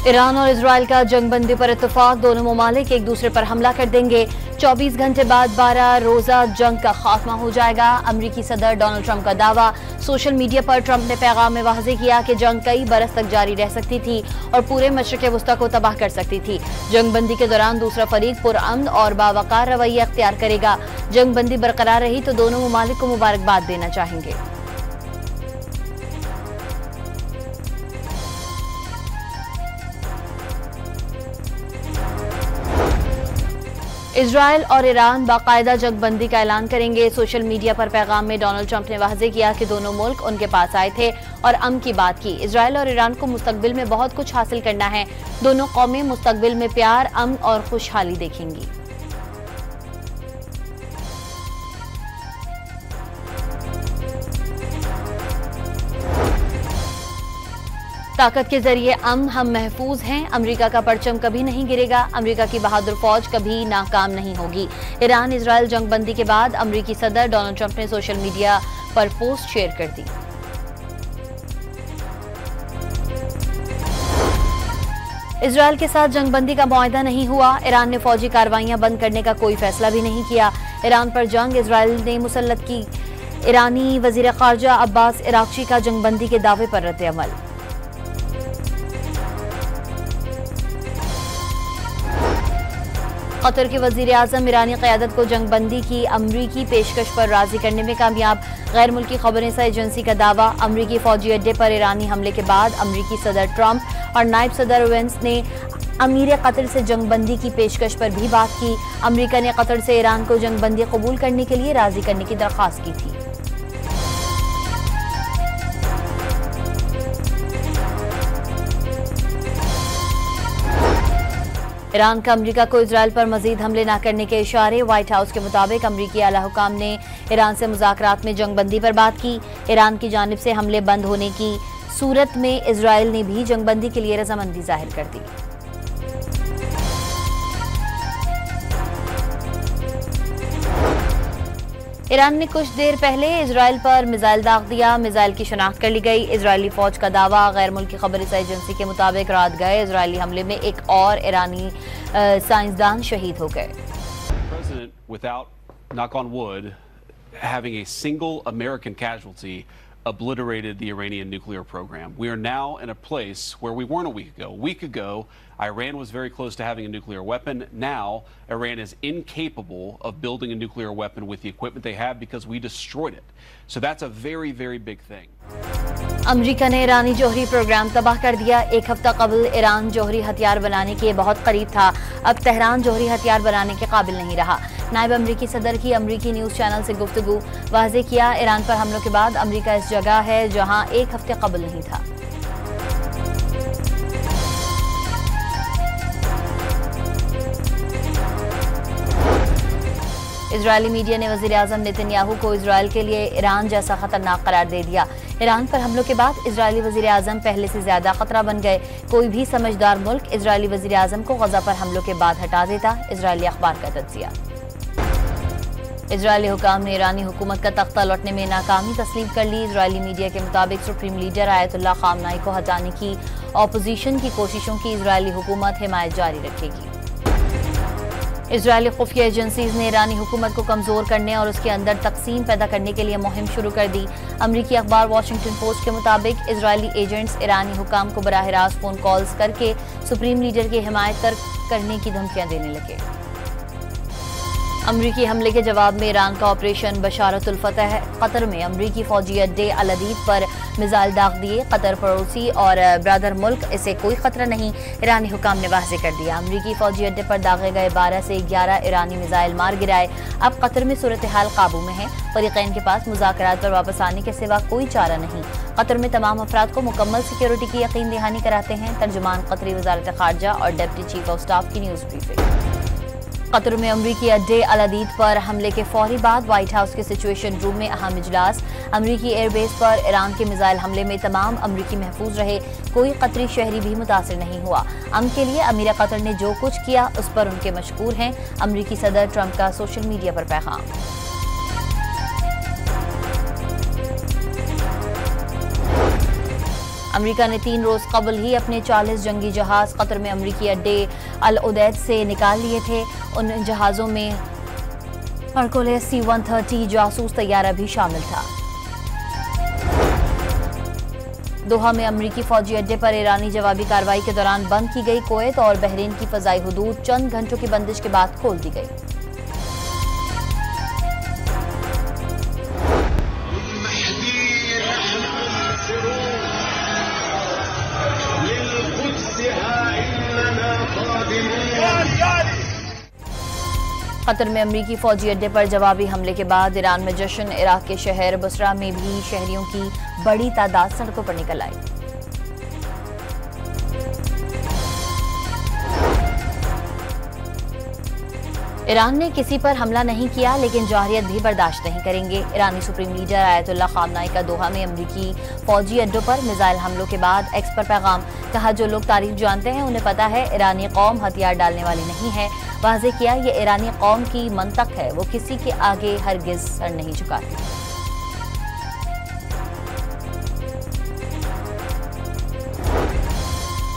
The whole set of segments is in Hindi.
ईरान और इजराइल का जंगबंदी पर इत्तेफाक, दोनों ममालिक एक दूसरे पर हमला कर देंगे। 24 घंटे बाद 12 रोजा जंग का खात्मा हो जाएगा। अमरीकी सदर डोनाल्ड ट्रंप का दावा। सोशल मीडिया पर ट्रंप ने पैगाम में वाज़ेह किया कि जंग कई बरस तक जारी रह सकती थी और पूरे मशरिक़ वुस्ता को तबाह कर सकती थी। जंगबंदी के दौरान दूसरा फरीक पुरअमन और बावकार रवैया अख्तियार करेगा। जंगबंदी बरकरार रही तो दोनों ममालिक को मुबारकबाद देना चाहेंगे। इजराइल और ईरान बाकायदा जंगबंदी का ऐलान करेंगे। सोशल मीडिया पर पैगाम में डोनाल्ड ट्रंप ने वाज़ेह किया कि दोनों मुल्क उनके पास आए थे और अमन की बात की। इजराइल और ईरान को मुस्तकबिल में बहुत कुछ हासिल करना है। दोनों कौमें मुस्तकबिल में प्यार, अमन और खुशहाली देखेंगी। ताकत के जरिए हम महफूज हैं। अमेरिका का परचम कभी नहीं गिरेगा। अमेरिका की बहादुर फौज कभी नाकाम नहीं होगी। ईरान इजराइल जंगबंदी के बाद अमेरिकी सदर डोनाल्ड ट्रंप ने सोशल मीडिया पर पोस्ट शेयर कर दी। इजराइल के साथ जंगबंदी का मुआहदा नहीं हुआ। ईरान ने फौजी कार्रवाइयां बंद करने का कोई फैसला भी नहीं किया। ईरान पर जंग, इजराइल ने मुसल्लत की। ईरानी वजीर खारजा अब्बास इराक्ची का जंगबंदी के दावे पर रद्द-ए-अमल। कतर के वजीर आजम ईरानी क़यादत को जंगबंदी की अमरीकी पेशकश पर राजी करने में कामयाब। गैर मुल्की खबरें एजेंसी का दावा। अमरीकी फौजी अड्डे पर ईरानी हमले के बाद अमरीकी सदर ट्रंप और नायब सदर वेंस ने अमीर कतर से जंगबंदी की पेशकश पर भी बात की। अमरीका ने कतर से ईरान को जंगबंदी कबूल करने के लिए राजी करने की दरख्वास्त की थी। ईरान का अमरीका को इजराइल पर मजीद हमले न करने के इशारे। व्हाइट हाउस के मुताबिक अमरीकी आला हुकाम ने ईरान से मुज़ाकरात में जंगबंदी पर बात की। ईरान की जानिब से हमले बंद होने की सूरत में इजराइल ने भी जंगबंदी के लिए रजामंदी जाहिर कर दी। ईरान ने कुछ देर पहले इजराइल पर मिसाइल दाग दिया। मिसाइल की शनाख्त कर ली गई। इजरायली फौज का दावा। गैर मुल्की खबरें एजेंसी के मुताबिक रात गए इजरायली हमले में एक और ईरानी साइंसदान शहीद हो गए। Without, knock on wood, having a single American casualty obliterated the Iranian nuclear program. We are now in a place where we weren't a week ago. A week ago, Iran was very close to having a nuclear weapon. Now, Iran is incapable of building a nuclear weapon with the equipment they have because we destroyed it. So that's a very, very big thing. अमरीका ने ईरानी जौहरी प्रोग्राम तबाह कर दिया। एक हफ्ता कबल ईरान जौहरी हथियार बनाने के बहुत करीब था। अब तेहरान जौहरी हथियार बनाने के काबिल नहीं रहा। नायब अमरीकी सदर की अमरीकी न्यूज़ चैनल से गुफ्तगू। वाज़ेह किया, ईरान पर हमलों के बाद अमरीका इस जगह है जहां एक हफ्ते कबल नहीं था। इजरायली मीडिया ने वज़ीर आज़म नेतन्याहू को इजराइल के लिए ईरान जैसा खतरनाक करार दे दिया। ईरान पर हमलों के बाद इजरायली वज़ीर आज़म पहले से ज्यादा खतरा बन गए। कोई भी समझदार मुल्क इजरायली वज़ीर आज़म को गजा पर हमलों के बाद हटा देता। इजरायली अखबार का तज्जिया। इजरायली हुकाम ने ईरानी हुकूमत का तख्ता लौटने में नाकामी तस्लीम कर ली। इजरायली मीडिया के मुताबिक सुप्रीम लीडर आयतुल्लाह खामनाई को हटाने की ऑपोजिशन की कोशिशों की इजरायली हुकूमत हिमायत जारी रखेगी। इजरायली खुफिया एजेंसीज ने ईरानी हुकूमत को कमजोर करने और उसके अंदर तकसीम पैदा करने के लिए मुहिम शुरू कर दी। अमरीकी अखबार वॉशिंगटन पोस्ट के मुताबिक इजरायली एजेंट्स ईरानी हुकाम को बराह रास्त फोन कॉल्स करके सुप्रीम लीडर की हिमायत करने की धमकियां देने लगे। अमरीकी हमले के जवाब में ईरान का ऑपरेशन बशारतुल फतह। कतर में अमरीकी फौजी अड्डे अल अदीद पर मिसाइल दाग दिए। कतर पड़ोसी और ब्रदर मुल्क, इसे कोई खतरा नहीं, ईरानी हुकाम ने वाज़ेह कर दिया। अमरीकी फौजी अड्डे पर दागे गए 12 से 11 ईरानी मिसाइल मार गिराए। अब कतर में सूरत हाल काबू में है। फरीक़ैन के पास मुज़ाकरात पर वापस आने के सिवा कोई चारा नहीं। कतर में तमाम अफराद को मुकम्मल सिक्योरिटी की यकीन दहानी कराते हैं। तर्जुमान कतरी वज़ारत ख़ारजा और डिप्टी चीफ ऑफ स्टाफ की न्यूज़ ब्रीफिंग। कतर में अमरीकी अड्डे अल अदीद पर हमले के फौरी बाद व्हाइट हाउस के सिचुएशन रूम में अहम इजलास। अमरीकी एयरबेस पर ईरान के मिसाइल हमले में तमाम अमरीकी महफूज रहे। कोई कतरी शहरी भी मुतासिर नहीं हुआ। अमन के लिए अमीर कतर ने जो कुछ किया उस पर उनके मशकूर हैं। अमरीकी सदर ट्रंप का सोशल मीडिया पर पैगाम। अमेरिका ने 3 रोज कबल ही अपने 40 जंगी जहाज कतर में अमेरिकी अड्डे अल उदैद से निकाल लिए थे। उन जहाजों में हरकुलिस C-130 जासूस तैयारा भी शामिल था। दोहा में अमेरिकी फौजी अड्डे पर ईरानी जवाबी कार्रवाई के दौरान बंद की गई कुवैत और बहरीन की फजाई हुदूद चंद घंटों की बंदिश के बाद खोल दी गई। कतर में अमेरिकी फौजी अड्डे पर जवाबी हमले के बाद ईरान में जश्न। इराक के शहर बसरा में भी शहरियों की बड़ी तादाद सड़कों पर निकल आई। ईरान ने किसी पर हमला नहीं किया लेकिन जौहरियत भी बर्दाश्त नहीं करेंगे। ईरानी सुप्रीम लीडर आयतुल्लाह खामनाई का दोहा में अमेरिकी फौजी अड्डों पर मिसाइल हमलों के बाद एक्स पर पैगाम। कहा, जो लोग तारीख जानते हैं उन्हें पता है ईरानी कौम हथियार डालने वाली नहीं है। वाज़े किया, ये ईरानी कौम की मंतक है, वो किसी के आगे हरगिज सर नहीं झुकाती।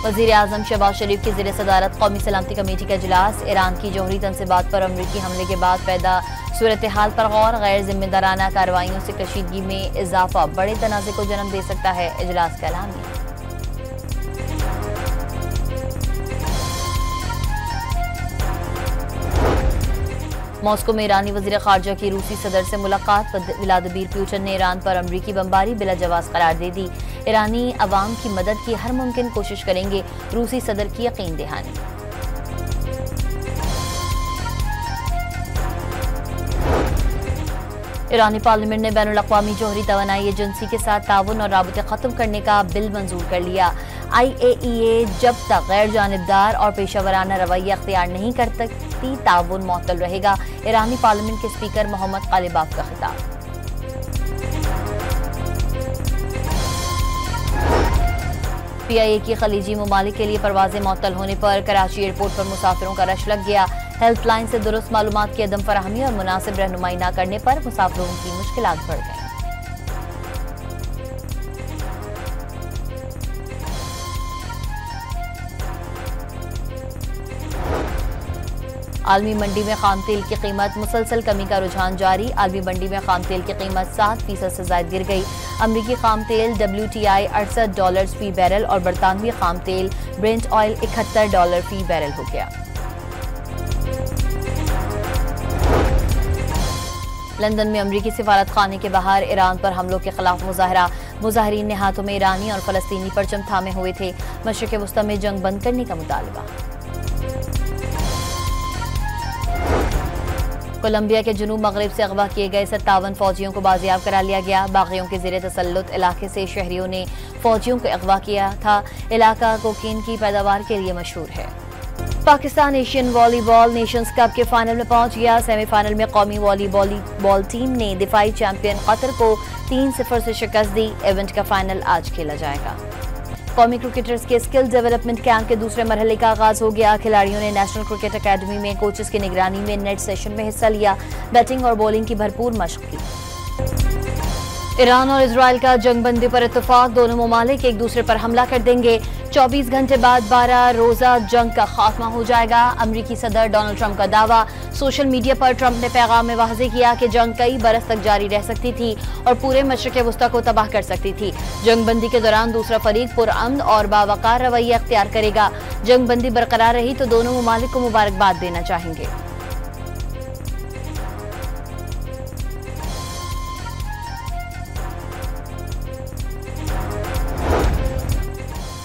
वज़ीर आज़म शहबाज शरीफ की ज़ेर सदारत कौमी सलामती कमेटी का इजलास। ईरान की जौहरी तनसीबात पर अमेरिकी हमले के बाद पैदा सूरत हाल पर गौर। गैर जिम्मेदाराना कार्रवाइयों से कशीदगी में इजाफा बड़े तनाज़े को जन्म दे सकता है, इजलास का ऐलानिया। मॉस्को में ईरानी वज़ीर ख़ारजा की रूसी सदर से मुलाकात। व्लादिमीर पुतिन ने ईरान पर अमरीकी बमबारी बिला जवाज़ करार दे दी। ईरानी अवाम की मदद की हर मुमकिन कोशिश करेंगे, रूसी सदर की यकीन दहानी। ईरानी पार्लियामेंट ने बैनुल अक़वामी जौहरी तवानाई एजेंसी के साथ ताउन और राबते ख़त्म करने का बिल मंजूर कर लिया। IAEA जब तक गैर जानिबदार और पेशावराना रवैया अख्तियार नहीं कर सकती, ताउन मुअत्तल रहेगा। ईरानी पार्लियामेंट के स्पीकर मोहम्मद कालिबाफ का खिताब। PIA की खलीजी ममालिक के लिए परवाजें मुअत्तल होने पर कराची एयरपोर्ट पर मुसाफिरों का रश लग गया। हेल्पलाइन से दुरुस्त मालूमात की अदम फराहमी और मुनासिब रहनुमाई न करने पर मुसाफिरों की मुश्किलात बढ़ गई। आलमी मंडी में खाम तेल की कीमत मुसलसल कमी का रुझान जारी। आलमी मंडी में खाम तेल की कीमत 7% से ज्यादा गिर गई। अमरीकी खाम तेल WTI $68 फी बैरल और बरतानवी खाम तेल ब्रेंट ऑयल $71 फी बैरल हो गया। लंदन में अमरीकी सिफारत खाने के बाहर ईरान पर हमलों के खिलाफ मुजाहरा। मुजाहरीन ने हाथों में ईरानी और फलस्तीनी परचम थामे हुए थे। मशरिक़ वस्ता में जंग बंद करने का मुतालबा। कोलंबिया के जुनूब मगरिब से अगवा किए गए 57 फौजियों को बाजियाब करा लिया गया। बागियों के ज़ेरे तसल्लुत इलाके से शहरियों ने फौजियों को अगवा किया था। इलाका कोकीन की पैदावार के लिए मशहूर है। Pakistan Asian volleyball Nations cup के फाइनल में पहुंच गया। सेमीफाइनल में कौमी वॉलीबॉल टीम ने दिफाई चैंपियन कतर को 3-0 से शिकस्त दी। इवेंट का फाइनल आज खेला जाएगा। कौमी क्रिकेटर्स के स्किल डेवलपमेंट कैंप के दूसरे मरहले का आगाज हो गया। खिलाड़ियों ने नेशनल क्रिकेट अकेडमी में कोचेस की निगरानी में नेट सेशन में हिस्सा लिया। बैटिंग और बॉलिंग की भरपूर मशक की। ईरान और इजराइल का जंगबंदी पर इत्तेफाक। दोनों ममालिक एक दूसरे पर हमला कर देंगे। 24 घंटे बाद 12 रोजा जंग का खात्मा हो जाएगा। अमरीकी सदर डोनाल्ड ट्रंप का दावा। सोशल मीडिया पर ट्रंप ने पैगाम में वाज़ेह किया कि जंग कई बरस तक जारी रह सकती थी और पूरे मशरिक़ वस्ता को तबाह कर सकती थी। जंगबंदी के दौरान दूसरा फरीक पुरअमन और बावकार रवैया अख्तियार करेगा। जंगबंदी बरकरार रही तो दोनों ममालिक को मुबारकबाद देना चाहेंगे।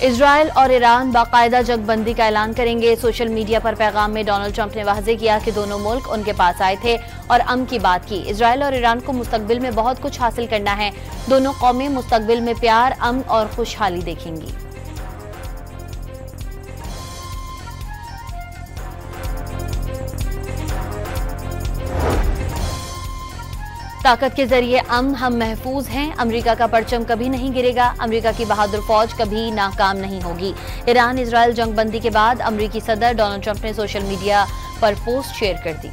इजराइल और ईरान बाकायदा जंगबंदी का ऐलान करेंगे। सोशल मीडिया पर पैगाम में डोनाल्ड ट्रंप ने वाज़ेह किया कि दोनों मुल्क उनके पास आए थे और अमन की बात की। इजराइल और ईरान को मुस्तकबिल में बहुत कुछ हासिल करना है। दोनों कौमें मुस्तकबिल में प्यार, अमन और खुशहाली देखेंगी। ताकत के जरिए हम महफूज हैं। अमेरिका का परचम कभी नहीं गिरेगा। अमेरिका की बहादुर फौज कभी नाकाम नहीं होगी। ईरान इजराइल जंगबंदी के बाद अमेरिकी सदर डोनाल्ड ट्रंप ने सोशल मीडिया पर पोस्ट शेयर कर दी।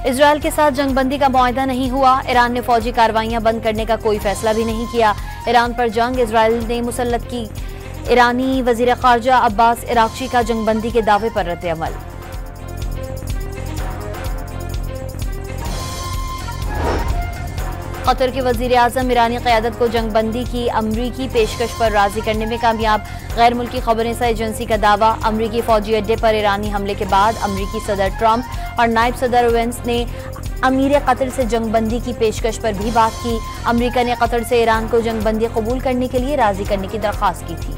इजराइल के साथ जंगबंदी का मुआहदा नहीं हुआ। ईरान ने फौजी कार्रवाइयां बंद करने का कोई फैसला भी नहीं किया। ईरान पर जंग, इजराइल ने मुसल्लत की। ईरानी वजीर खारजा अब्बास इराक्ची का जंगबंदी के दावे पर रद्द-ए-अमल। कतर के वजीर आजम ईरानी क़यादत को जंगबंदी की अमरीकी पेशकश पर राजी करने में कामयाब। गैर मुल्की खबरसां एजेंसी का दावा, अमरीकी फौजी अड्डे पर ईरानी हमले के बाद अमरीकी सदर ट्रंप और नायब सदर वेंस ने अमीर कतर से जंगबंदी की पेशकश पर भी बात की। अमरीका ने कतर से ईरान को जंगबंदी कबूल करने के लिए राजी करने की दरख्वास्त की थी।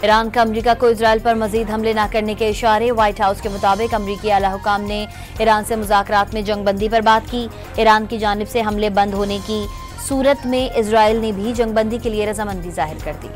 ईरान का अमरीका को इजराइल पर मजीद हमले न करने के इशारे। व्हाइट हाउस के मुताबिक अमरीकी आला हुकाम ने ईरान से मुज़ाकरात में जंगबंदी पर बात की। ईरान की जानिब से हमले बंद होने की सूरत में इजराइल ने भी जंगबंदी के लिए रजामंदी जाहिर कर दी।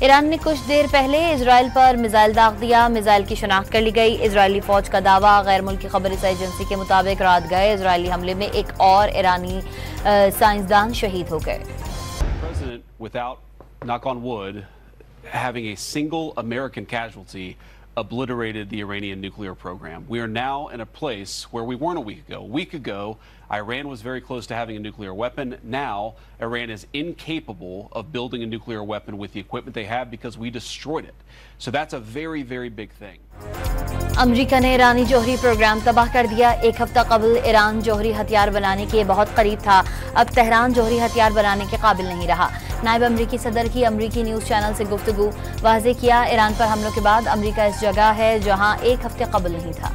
ईरान ने कुछ देर पहले इजराइल पर मिसाइल दाग दिया। मिसाइल की शनाख्त कर ली गई। इजरायली फौज का दावा, गैर मुल्की खबरसां एजेंसी के मुताबिक रात गए इजरायली हमले में एक और ईरानी साइंसदान शहीद हो गए। Knock on wood, having a single American casualty obliterated the Iranian nuclear program. We are now in a place where we weren't a week ago. A week ago, Iran was very close to having a nuclear weapon. Now, Iran is incapable of building a nuclear weapon with the equipment they have because we destroyed it. So that's a very, very big thing. अमरीका ने ईरानी जौहरी प्रोग्राम तबाह कर दिया। एक हफ्ता कबल ईरान जौहरी हथियार बनाने के बहुत करीब था। अब तेहरान जौहरी हथियार बनाने के काबिल नहीं रहा। नायब अमरीकी सदर की अमरीकी न्यूज़ चैनल से गुफ्तगू, वाज़ेह किया ईरान पर हमलों के बाद अमरीका इस जगह है जहां एक हफ्ते कबल नहीं था।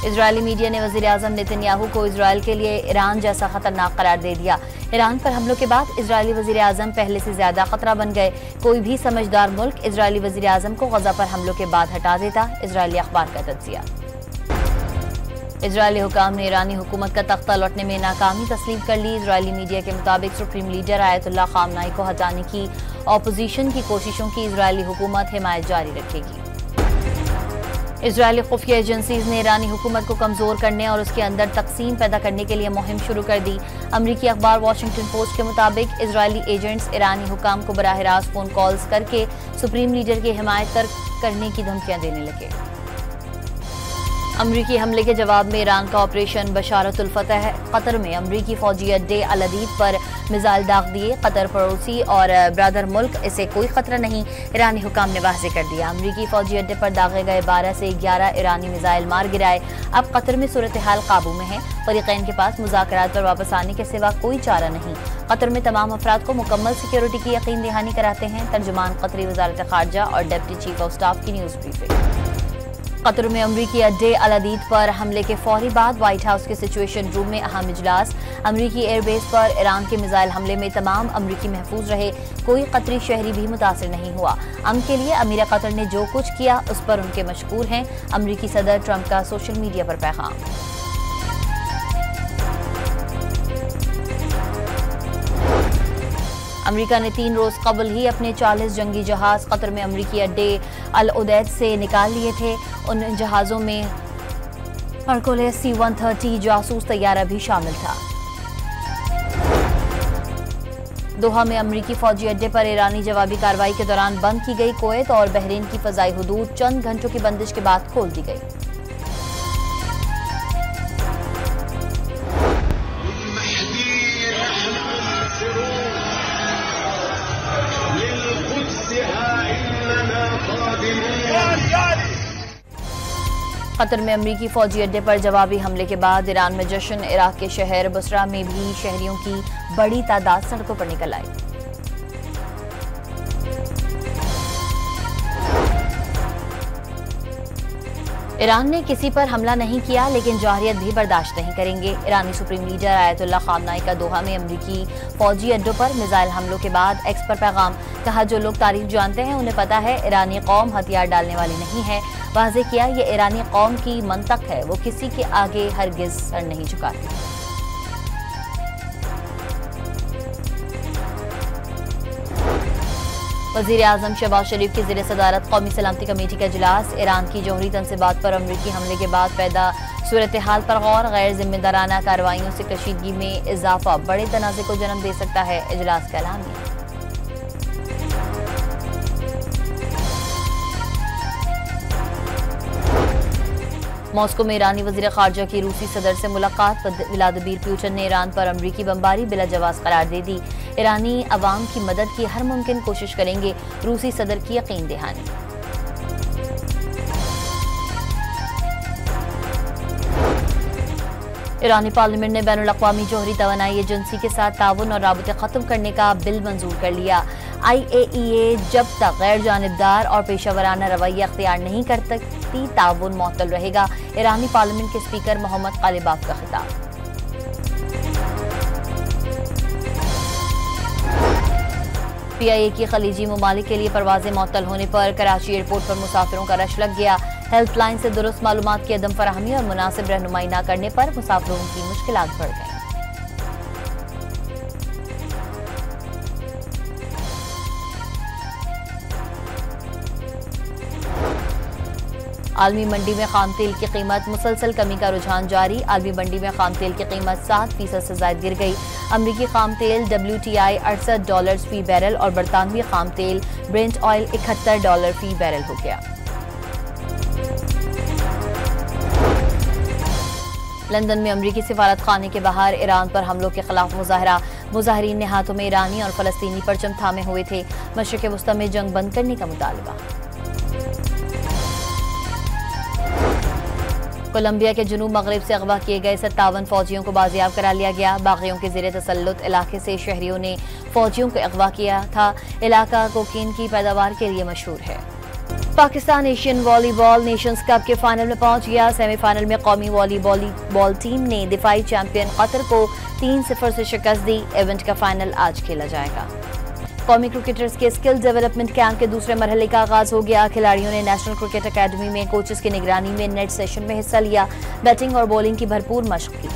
इजरायली मीडिया ने वज़ीर आज़म नेतन्याहू को इजराइल के लिए ईरान जैसा खतरनाक करार दे दिया। ईरान पर हमलों के बाद इजरायली वज़ीर आज़म पहले से ज्यादा खतरा बन गए। कोई भी समझदार मुल्क इजरायली वज़ीर आज़म को गजा पर हमलों के बाद हटा देता। इजरायली अखबार का तज्जिया। इजरायली हुकाम ने ईरानी हुकूमत का तख्ता लौटने में नाकामी तस्लीम कर ली। इजरायली मीडिया के मुताबिक सुप्रीम लीडर आयतुल्लाह खामनाई को हटाने की ऑपोजिशन की कोशिशों की इजरायली हुकूमत हिमायत जारी रखेगी। इजरायली खुफिया एजेंसीज ने ईरानी हुकूमत को कमजोर करने और उसके अंदर तकसीम पैदा करने के लिए मुहिम शुरू कर दी। अमरीकी अखबार वॉशिंगटन पोस्ट के मुताबिक इजरायली एजेंट्स ईरानी हुकाम को बराह रास्त फोन कॉल्स करके सुप्रीम लीडर की हिमायत करने की धमकियां देने लगे। अमरीकी हमले के जवाब में ईरान का ऑपरेशन बशारतुल फतह। कतर में अमरीकी फौजी अड्डे अल अदीद पर मिसाइल दाग दिए। कतर पड़ोसी और ब्रदर मुल्क, इसे कोई खतरा नहीं, ईरानी हुकाम ने वाज़ेह कर दिया। अमरीकी फौजी अड्डे पर दागे गए 12 से 11 ईरानी मिसाइल मार गिराए। अब कतर में सूरत हाल काबू में है। फरीकैन के पास मुज़ाकरात पर वापस आने के सिवा कोई चारा नहीं। कतर में तमाम अफराद को मुकम्मल सिक्योरिटी की यकीन दहानी कराते हैं। तर्जुमान कतरी वज़ारत खारजा और डिप्टी चीफ ऑफ स्टाफ की न्यूज़ ब्रीफिंग। कतर में अमरीकी अड्डे अल अदीद पर हमले के फौरी बाद व्हाइट हाउस के सिचुएशन रूम में अहम इजलास। अमरीकी एयरबेस पर ईरान के मिसाइल हमले में तमाम अमरीकी महफूज रहे। कोई कतरी शहरी भी मुतासिर नहीं हुआ। अमन के लिए अमीर कतर ने जो कुछ किया उस पर उनके मशकूर हैं। अमरीकी सदर ट्रंप का सोशल मीडिया पर पैगाम। अमरीका ने 3 रोज कबल ही अपने 40 जंगी जहाज कतर में अमरीकी अड्डे अल उदैद से निकाल लिए थे। उन जहाज़ों में हरकुलिस C-130 जासूस तैयारा भी शामिल था। दोहा में अमरीकी फौजी अड्डे पर ईरानी जवाबी कार्रवाई के दौरान बंद की गई। कुवैत और बहरीन की फजाई हुदूद चंद घंटों की बंदिश के बाद खोल दी गई। कतर में अमरीकी फौजी अड्डे पर जवाबी हमले के बाद ईरान में जश्न। इराक के शहर बसरा में भी शहरियों की बड़ी तादाद सड़कों पर निकल आई। ईरान ने किसी पर हमला नहीं किया लेकिन जौहरियत भी बर्दाश्त नहीं करेंगे। ईरानी सुप्रीम लीडर आयतुल्लाह खामनाई का दोहा में अमरीकी फौजी अड्डों पर मिसाइल हमलों के बाद एक्स पर पैगाम। कहा, जो लोग तारीख जानते हैं उन्हें पता है ईरानी कौम हथियार डालने वाली नहीं है। वाज़ेह किया, ये ईरानी कौम की मंतक है, वो किसी के आगे हरगिज सर नहीं झुकाती। वज़ीर आज़म शहबाज शरीफ की ज़ेर सदारत कौमी सलामती कमेटी का इजलास। ईरान की जौहरी तनसीबात पर अमरीकी हमले के बाद पैदा सूरत हाल पर गौर। गैर जिम्मेदाराना कार्रवाइयों से कशीदगी में इजाफा बड़े तनाज़े को जन्म दे सकता है, इजलास का ऐलानिया। मॉस्को में ईरानी वज़ीर ख़ारजा की रूसी सदर से मुलाकात। व्लादिमीर पुतिन ने ईरान पर अमरीकी बमबारी बिला जवाज़ करार दे दी। ईरानी अवाम की मदद की हर मुमकिन कोशिश करेंगे, रूसी सदर की यकीन दहानी। ईरानी पार्लियामेंट ने बैनुल अक़वामी जौहरी तवानाई एजेंसी के साथ ताउन और राबते ख़त्म करने का बिल मंजूर कर लिया। IAEA जब तक गैर जानिबदार और पेशावराना रवैया अख्तियार नहीं कर सकती, ताउन मुअत्तल रहेगा। ईरानी पार्लियामेंट के स्पीकर मोहम्मद कालिबाफ का खिताब। PIA की खलीजी ममालिक के लिए परवाजें मुअत्तल होने पर कराची एयरपोर्ट पर मुसाफिरों का रश लग गया। हेल्पलाइन से दुरुस्त मालूमात की अदम फराहमी और मुनासिब रहनुमाई न करने पर मुसाफिरों की मुश्किलात बढ़ गई। आलमी मंडी में खाम तेल की कीमत मुसलसल कमी का रुझान जारी। आलमी मंडी में खाम तेल की कीमत 7% से ज्यादा गिर गई। अमरीकी खाम तेल WTI $68 फी बैरल और बरतानवी खाम तेल ब्रेंट ऑयल $71 फी बैरल हो गया। लंदन में अमरीकी सिफारत खाने के बाहर ईरान पर हमलों के खिलाफ मुजाहरा। मुजाहरीन ने हाथों में ईरानी और फलस्तीनी परचम थामे हुए थे। मशरिक़ वस्ता में जंग बंद करने का मुतालबा। कोलंबिया के जुनूब मगरिब से अगवा किए गए 57 फौजियों को बाजियाब करा लिया गया। बागियों के ज़ेरे तसल्लुत इलाके से शहरियों ने फौजियों को अगवा किया था। इलाका कोकीन की पैदावार के लिए मशहूर है। Pakistan Asian volleyball Nations cup के फाइनल में पहुंच गया। सेमीफाइनल में कौमी वॉलीबॉल टीम ने दिफाई चैंपियन कतर को 3-0 से शिकस्त दी। इवेंट का फाइनल आज खेला जाएगा। कौमी क्रिकेटर्स के स्किल डेवलपमेंट कैंप के दूसरे मरहले का आगाज हो गया। खिलाड़ियों ने नेशनल क्रिकेट अकेडमी में कोचेस की निगरानी में नेट सेशन में हिस्सा लिया। बैटिंग और बॉलिंग की भरपूर मशक की।